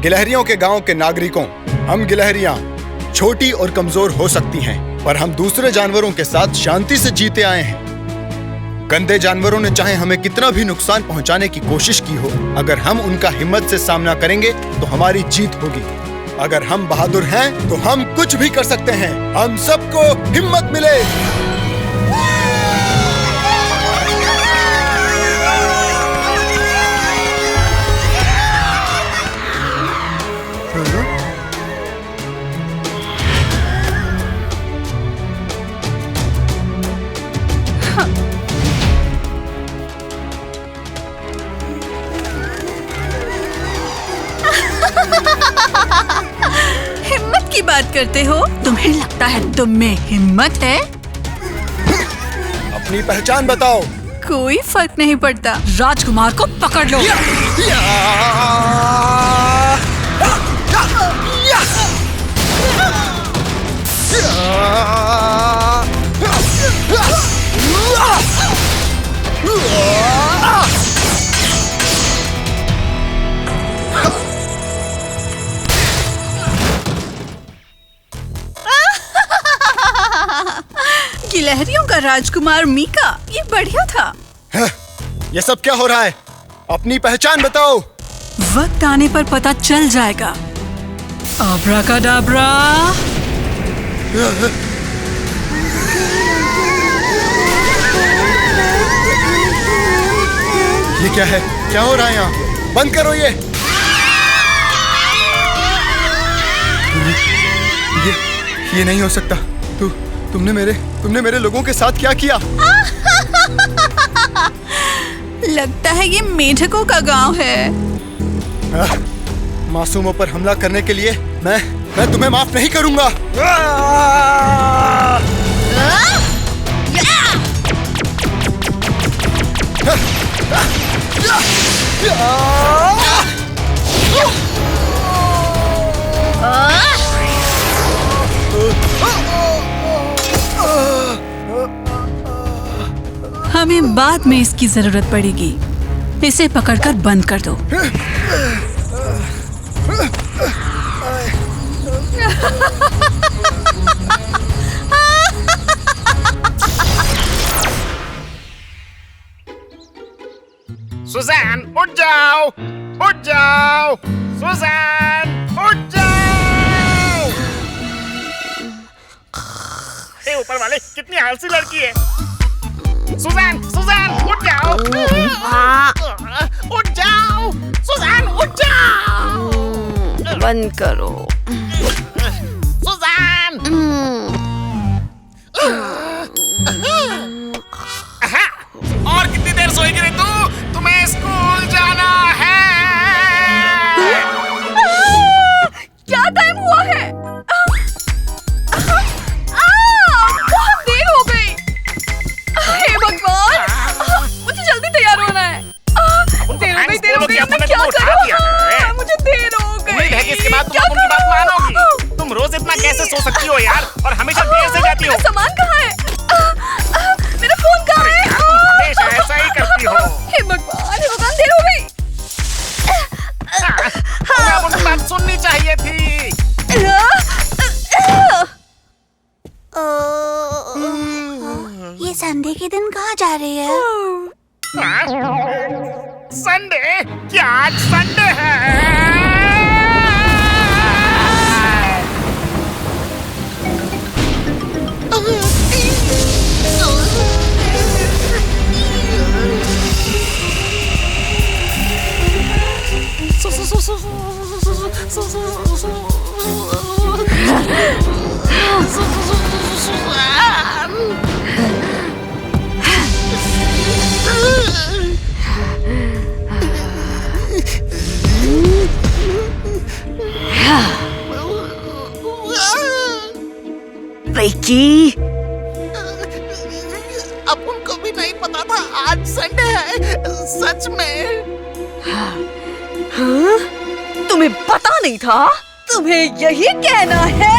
गिलहरियों के गांव के नागरिकों, हम गिलहरियां छोटी और कमजोर हो सकती हैं, पर हम दूसरे जानवरों के साथ शांति से जीते आए हैं। गंदे जानवरों ने चाहे हमें कितना भी नुकसान पहुंचाने की कोशिश की हो, अगर हम उनका हिम्मत से सामना करेंगे तो हमारी जीत होगी। अगर हम बहादुर हैं तो हम कुछ भी कर सकते हैं। हम सबको हिम्मत मिले। हिम्मत की बात करते हो? तुम्हें लगता है तुम में हिम्मत है? अपनी पहचान बताओ। कोई फर्क नहीं पड़ता, राजकुमार को पकड़ लो। गिलहरियों का राजकुमार मीका, ये बढ़िया था। ये सब क्या हो रहा है? अपनी पहचान बताओ। वक्त आने पर पता चल जाएगा। अब्राकाडाब्रा। ये क्या है? क्या हो रहा है यहाँ? बंद करो ये नहीं हो सकता। तुमने मेरे लोगों के साथ क्या किया? लगता है ये मेढकों का गांव है। मासूमों पर हमला करने के लिए मैं तुम्हें माफ नहीं करूंगा। हमें बाद में इसकी जरूरत पड़ेगी। इसे पकड़कर बंद कर दो। सुज़ैन, उठ जाओ, उठ जाओ, सुज़ैन, उठ जाओ। हे ऊपर वाले, कितनी आलसी लड़की है। सुज़ैन, सुज़ैन, उठ जाओ, उठ जाओ, सुज़ैन, उठ जाओ। बंद करो। सुज़ैन। और कितनी देर सोएगी रे तू? तुम्हें स्कूल जाना है। क्या टाइम हुआ है? बहुत देर हो गई। हे भगवान, मुझे जल्दी तैयार होना है। देर हो गई, मैं क्या करूं? मुझे देर हो गई। उम्मीद है कि इसके बाद तुम उनकी बात मानोगी। तुम रोज इतना कैसे सो सकती हो यार, और हमेशा देर से जाती हो। मेरा सामान कहाँ है? मेरा फोन कहाँ है? तुम हमेशा ऐसा ही करती हो। हे भगवान, देर हो गई। तुम्हें अब उनकी बात सुननी चाहिए थी। ये संडे के दिन कहाँ जा रही है? संडे? क्या आज संडे है? विकी, अब उनको भी नहीं पता था आज संडे है। सच में? हाँ? तुम्हें पता नहीं था? तुम्हें यही कहना है?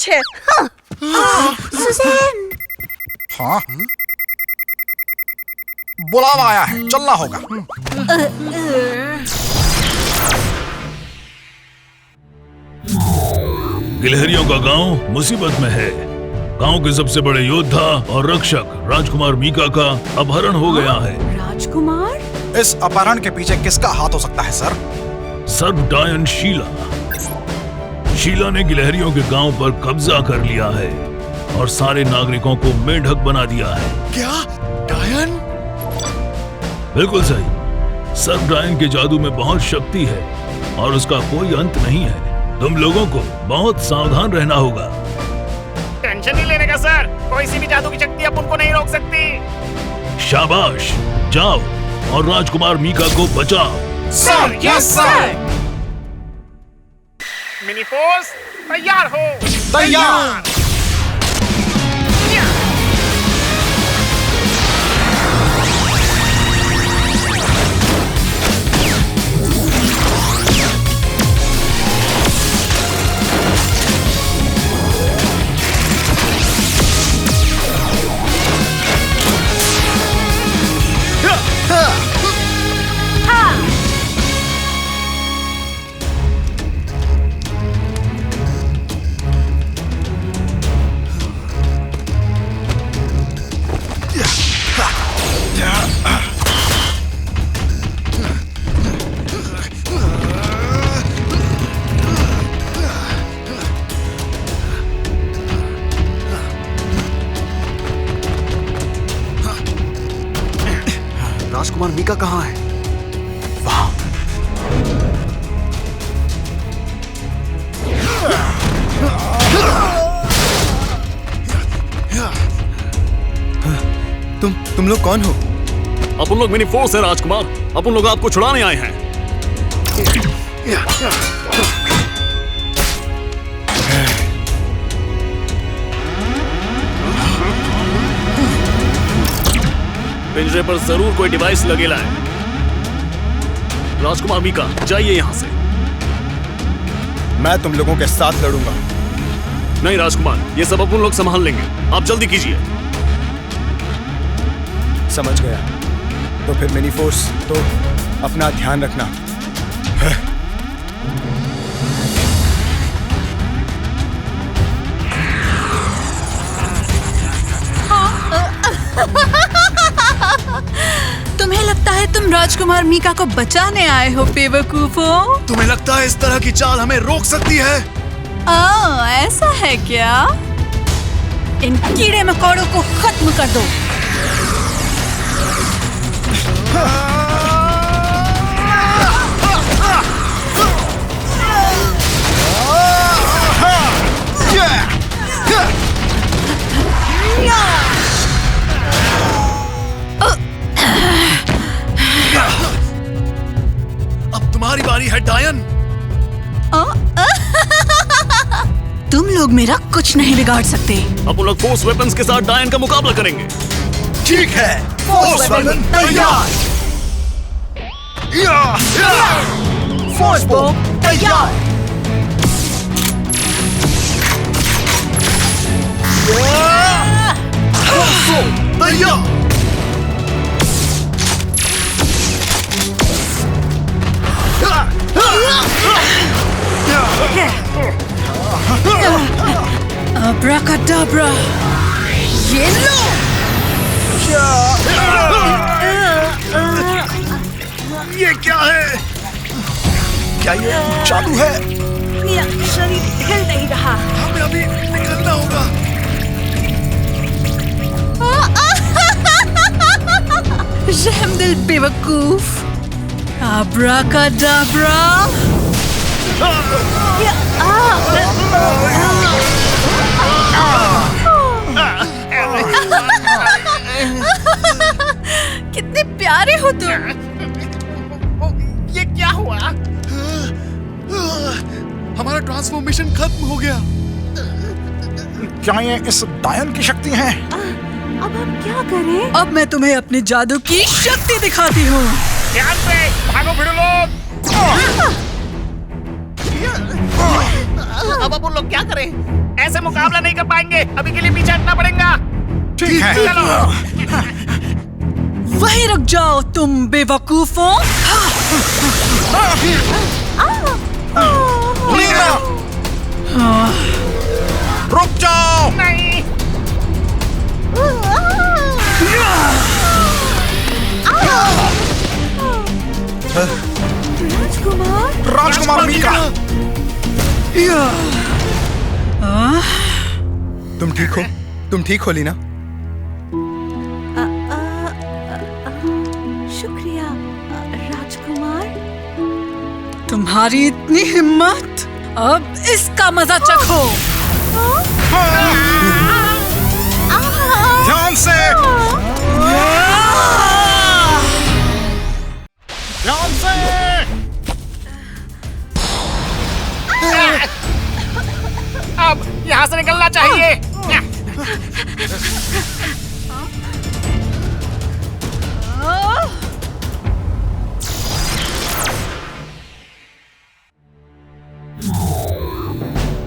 मुझे। हाँ। सुजैन, हाँ, बुलावा आया है, चलना होगा। गिलहरियों का गांव मुसीबत में है। गांव के सबसे बड़े योद्धा और रक्षक राजकुमार मीका का अपहरण हो गया है। राजकुमार? इस अपहरण के पीछे किसका हाथ हो सकता है सर? सर्प डायन शीला ने गिलहरियों के गांव पर कब्जा कर लिया है और सारे नागरिकों को मेंढक बना दिया है। क्या? डायन? बिल्कुल सही। सर्प डायन के जादू में बहुत शक्ति है और उसका कोई अंत नहीं है। तुम लोगों को बहुत सावधान रहना होगा। टेंशन नहीं लेने का सर, कोई सी भी जादू की शक्ति अब उनको नहीं रोक सकती। शाबाश, जाओ और राजकुमार मीका को बचाओ। Sir, yes sir. Mini force तैयार हो। तैयार। राजकुमार मीका कहाँ है? वहां। तुम लोग कौन हो? अपन लोग मिनी फोर्स है राजकुमार। अपन लोग आपको छुड़ाने आए हैं। पिंजरे पर जरूर कोई डिवाइस लगेला है। राजकुमार मीका, जाइए यहाँ से। मैं तुम लोगों के साथ लड़ूंगा। नहीं राजकुमार, ये सब अपन लोग संभाल लेंगे। आप जल्दी कीजिए। समझ गया। तो फिर मिनी फोर्स, तो अपना ध्यान रखना। तुम्हें लगता है तुम राजकुमार मीका को बचाने आए हो बेवकूफों? तुम्हें लगता है इस तरह की चाल हमें रोक सकती है? ऐसा है क्या? इन कीड़े मकोड़ों को खत्म कर दो। अब तुम्हारी बारी है डायन। तुम लोग मेरा कुछ नहीं बिगाड़ सकते। अपन लोग फोर्स वेपन्स के साथ डायन का मुकाबला करेंगे। ठीक है, फोर्स वेपन तैयार। फोर्स बो तैयार। तैयार। अब्राकाडाब्रा, ये लो। ये क्या है? क्या ये जादू है? मेरा शरीर हिल नहीं रहा। हमें अभी निकलना होगा। रहमदिल बेवकूफ। अब्राकाडाब्रा। कितने प्यारे हो तुम। ये क्या हुआ? हमारा ट्रांसफॉर्मेशन खत्म हो गया। क्या ये इस डायन की शक्ति है? अब हम क्या करें? अब मैं तुम्हें अपने जादू की शक्ति दिखाती हूँ। ध्यान से भागो भिड़ो लोग। अब अपन लोग क्या करें? ऐसे मुकाबला नहीं कर पाएंगे, अभी के लिए पीछे हटना पड़ेगा। ठीक है। चलो। वहीं रुक जाओ तुम बेवकूफों। लीना, रुक जाओ। नहीं। राजकुमार मीका, तुम ठीक हो? तुम ठीक हो लीना? शुक्रिया राजकुमार। तुम्हारी इतनी हिम्मत, अब इसका मजा चखो। ध्यान से, ध्यान से। अब यहाँ से निकलना चाहिए।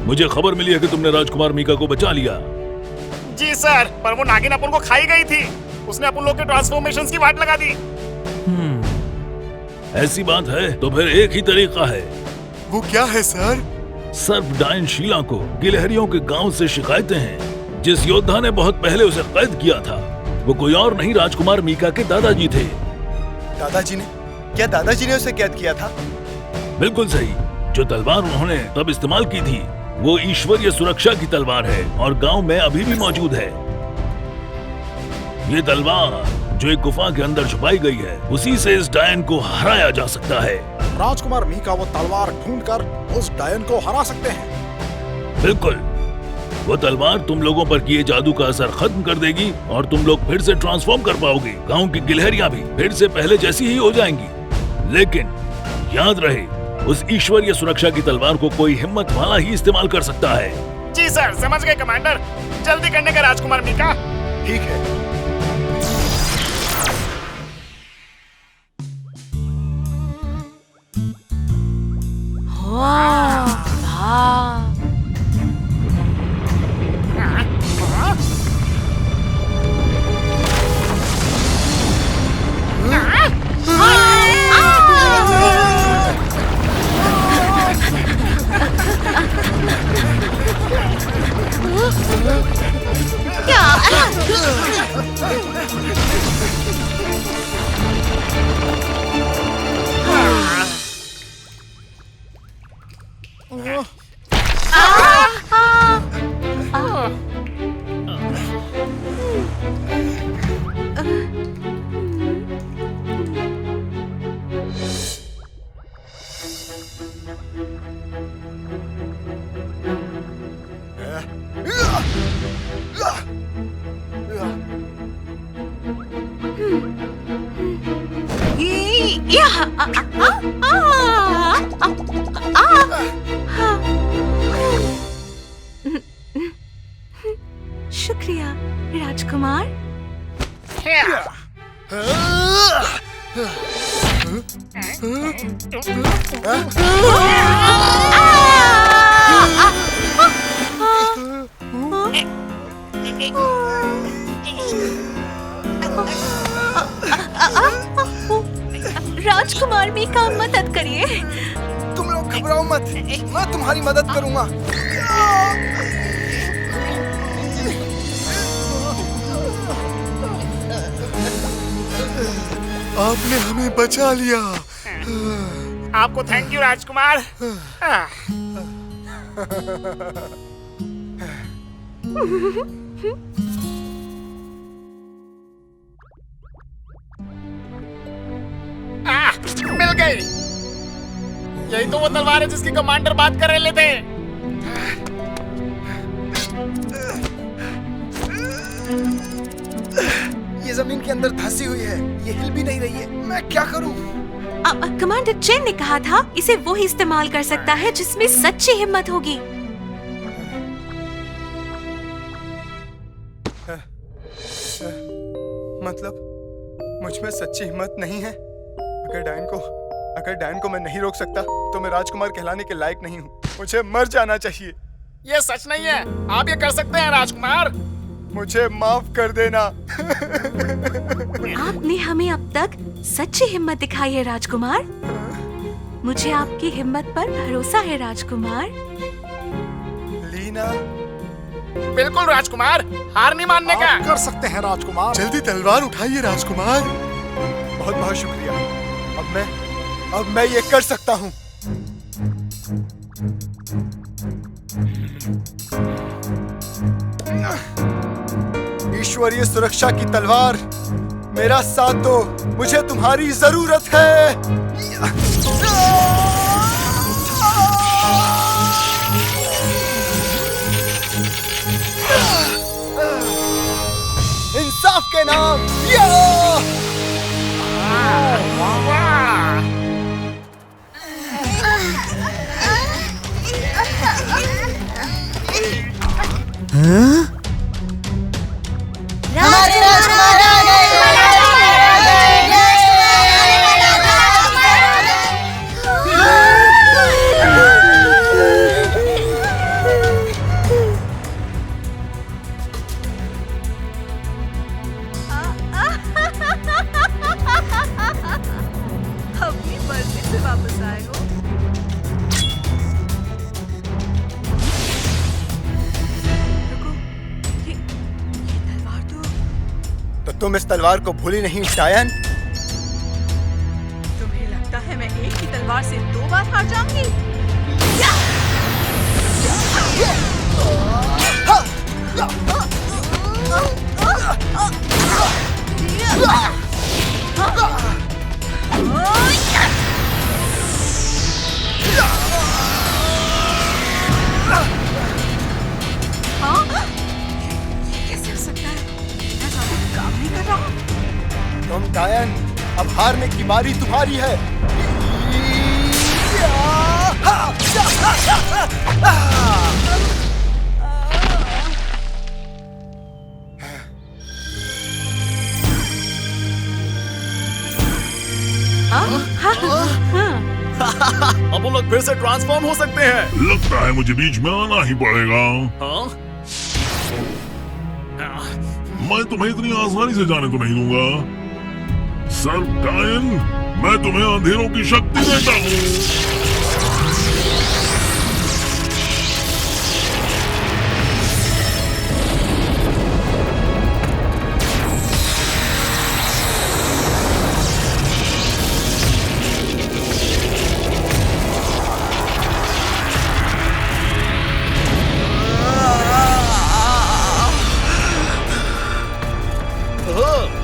मुझे खबर मिली है कि तुमने राजकुमार मीका को बचा लिया। जी सर, पर वो नागिन अपन को खाई गई थी। उसने अपन लोग के ट्रांसफॉर्मेशंस की वाट लगा दी। ऐसी बात है तो फिर एक ही तरीका है। वो क्या है सर? सर्प डायन शीला को गिलहरियों के गांव से शिकायतें हैं। जिस योद्धा ने बहुत पहले उसे कैद किया था वो कोई और नहीं, राजकुमार मीका के दादाजी थे। दादाजी ने? क्या दादाजी ने उसे कैद किया था? बिल्कुल सही। जो तलवार उन्होंने तब इस्तेमाल की थी वो ईश्वरीय सुरक्षा की तलवार है और गांव में अभी भी मौजूद है। ये तलवार जो एक गुफा के अंदर छुपाई गई है, उसी से इस डायन को हराया जा सकता है। राजकुमार मीका वो तलवार ढूंढकर उस डायन को हरा सकते हैं। बिल्कुल, वो तलवार तुम लोगों पर किए जादू का असर खत्म कर देगी और तुम लोग फिर से ट्रांसफॉर्म कर पाओगे। गांव की गिलहरियां भी फिर से पहले जैसी ही हो जाएंगी। लेकिन याद रहे, उस ईश्वरीय सुरक्षा की तलवार को कोई हिम्मत वाला ही इस्तेमाल कर सकता है। जी सर, समझ गए कमांडर। जल्दी करने का राजकुमार मीका। ठीक है। शुक्रिया राजकुमार। राजकुमार मीका, मदद करिए। तुम लोग घबराओ मत, मैं तुम्हारी मदद करूंगा। आपने हमें बचा लिया। आपको थैंक यू राजकुमार। मिल गई। यही तो वो तलवार है जिसकी कमांडर बात कर रहे थे। ये जमीन के अंदर धंसी हुई है, ये हिल भी नहीं रही है। मैं क्या करूं? कमांडर चेन ने कहा था इसे वो ही इस्तेमाल कर सकता है जिसमें सच्ची हिम्मत होगी। मतलब मुझ में सच्ची हिम्मत नहीं है? अगर डायन को मैं नहीं रोक सकता तो मैं राजकुमार कहलाने के लायक नहीं हूँ। मुझे मर जाना चाहिए। ये सच नहीं है। आप ये कर सकते हैं राजकुमार। मुझे माफ कर देना। आपने हमें अब तक सच्ची हिम्मत दिखाई है राजकुमार। मुझे आपकी हिम्मत पर भरोसा है राजकुमार। लीना, बिल्कुल राजकुमार, हार नहीं मानने का। आप कर सकते हैं राजकुमार। जल्दी तलवार उठाइए राजकुमार। बहुत बहुत शुक्रिया। अब मैं ये कर सकता हूँ। ईश्वरीय सुरक्षा की तलवार, मेरा साथ दो, मुझे तुम्हारी जरूरत है। इंसाफ के नाम। अपनी मर्जी से वापस आए हो। रुको, ये तलवार तो तुम इस तलवार को भूली नहीं डायन? तुम्हें लगता है मैं एक ही तलवार से 2 बार हार जाऊंगी? कैसे हो सकता है? मैं ज़्यादा काम नहीं कर रहा हूँ। तुम डायन, अब हारने की बारी तुम्हारी है। अब वो लोग फिर से ट्रांसफॉर्म हो सकते हैं। लगता है मुझे बीच में आना ही पड़ेगा। हाँ? मैं तुम्हें इतनी आसानी से जाने तो नहीं दूंगा। सर डायन, मैं तुम्हें अंधेरों की शक्ति देता हूँ।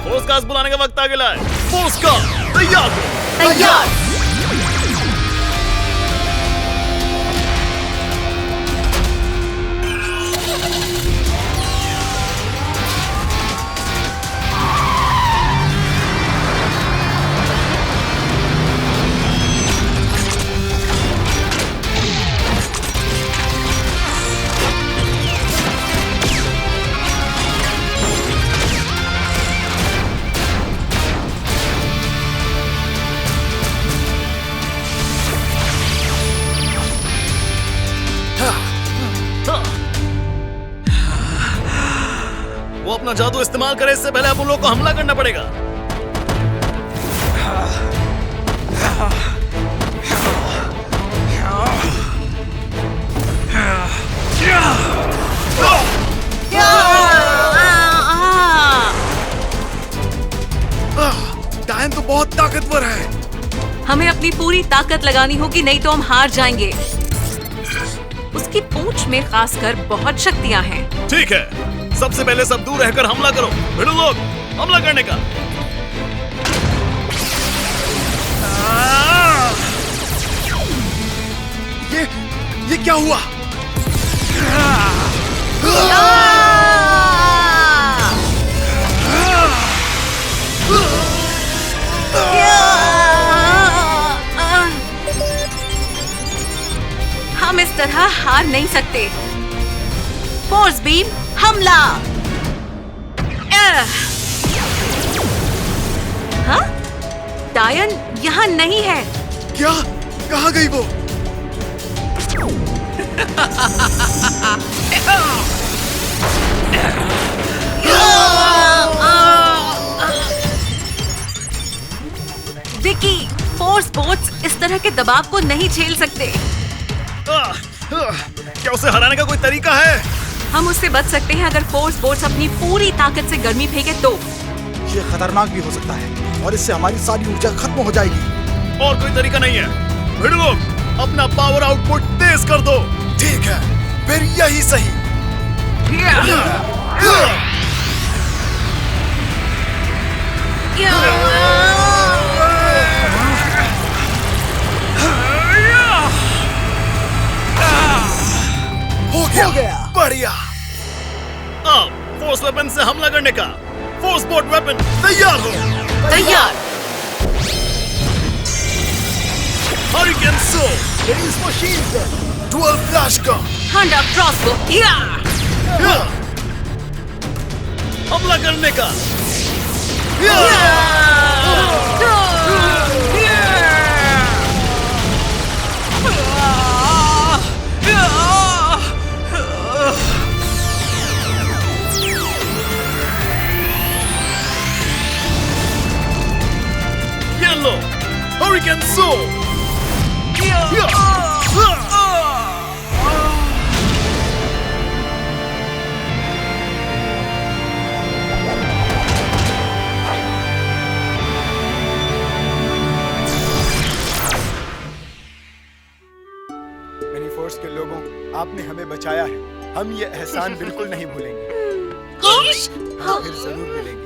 फोर्स कास्ट बुलाने का वक्त आ गया है। फोर्स का तैयार हो। तैयार। वो अपना जादू इस्तेमाल करे इससे पहले अब उन लोगों को हमला करना पड़ेगा। डायन तो बहुत ताकतवर है। हमें अपनी पूरी ताकत लगानी होगी, नहीं तो हम हार जाएंगे। उसकी पूंछ में खासकर बहुत शक्तियां हैं। ठीक है, सबसे पहले सब दूर रहकर हमला करो। भिड़ो लोग, हमला करने का। ये क्या हुआ? हम इस तरह हार नहीं सकते। फोर्स बीम हमला। हाँ? डायन यहाँ नहीं है। क्या? कहाँ गई वो? विकी, फोर्स बोट्स इस तरह के दबाव को नहीं झेल सकते। क्या उसे हराने का कोई तरीका है? हम उससे बच सकते हैं अगर फोर्स बोट्स अपनी पूरी ताकत से गर्मी फेंके तो। ये खतरनाक भी हो सकता है और इससे हमारी सारी ऊर्जा खत्म हो जाएगी। और कोई तरीका नहीं है। भिड़ो लोग, अपना पावर आउटपुट तेज कर दो। ठीक है, फिर यही सही। हो गया। बढ़िया। अब फोर्स वेपन से हमला करने का। फोर्स बोट वेपन तैयार हो। तैयार। हरिकेन सो। Release machine gun. Dual flash gun. हंडा क्रॉसबो। हमला करने का। ये लो, हरिकेन सो। मिनी फोर्स के लोगों, आपने हमें बचाया है। हम ये एहसान बिल्कुल नहीं भूलेंगे। हम फिर जरूर मिलेंगे।